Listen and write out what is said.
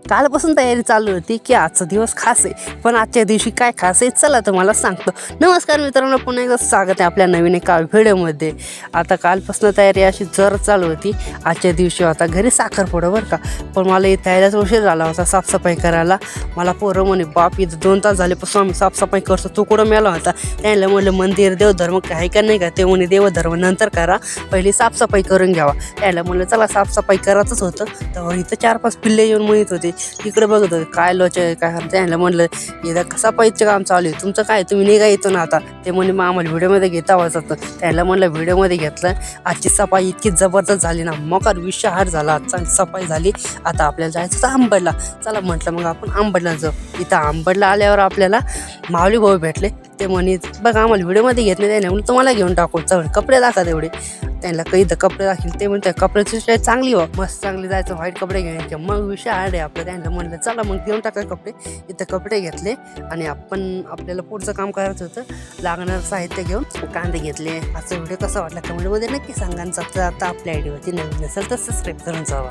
कालपासून तयारी चालू होती की आजचा दिवस खास आहे, पण आजच्या दिवशी काय खास आहे चला तुम्हाला सांगतो. नमस्कार मित्रांनो, पुन्हा एकदा स्वागत आहे आपल्या नवीन एका व्हिडिओमध्ये. आता कालपासून तयारी अशी जर चालू होती. आजच्या दिवशी आता घरी साखरपुडा बरं का, पण मला इथं यायलाच उशीर झाला होता साफसफाई करायला. मला पोरं म्हणे बाप इथं 2 तास झाल्यापासून आम्ही साफसफाई करतो, तू कुठं मेला होता. त्याला म्हणलं मंदिर देवधर्म काय का नाही का, ते म्हणे देवधर्म नंतर करा, पहिली साफसफाई करून घ्यावा. त्याला म्हणलं चला साफसफाई करायचंच होतं. तर इथं 4-5 पिल्ले येऊन म्हणत होते, तिकडे बघत होते काय लोचे काय करते. त्याला म्हणलं इथं सफाईचं काम चालू आहे, तुमचं काय तुम्ही निघा येतो ना आता. ते म्हणे मग आम्हाला व्हिडिओमध्ये घेता वाजतं. त्याला म्हणलं व्हिडिओमध्ये घेतलं. आजची सफाई इतकी जबरदस्त झाली ना, मकार विषहार झाला. आजचा सफाई झाली. आता आपल्याला जायचं होतं आंबडला. चला म्हटलं मग आपण आंबडला जाऊ. इथं आंबडला आल्यावर आपल्याला माऊली भाऊ भेटले. ते म्हणे बघा आम्हाला व्हिडिओमध्ये घेत नाही, त्याने म्हणून तुम्हाला घेऊन टाकू, चल कपडे दाखवा तेवढे. त्यांना काही तर कपडे दाखवले. ते म्हणते कपड्याची स्टाईल चांगली हो, मस्त चांगली जायचं, व्हाईट कपडे घ्यायचे. मग विषय आड आहे आपलं. त्यांना म्हणलं चला मग घेऊन टाका कपडे. इथं कपडे घेतले आणि आपल्याला पुढचं काम करायचं होतं. लागणारं साहित्य घेऊन कांदे घेतले. आजचा व्हिडिओ कसा वाटला कमेंटमध्ये नक्की सांगा. आता आपल्या आयडीवरती नवीन असेल तर सबस्क्राईब करून जावा.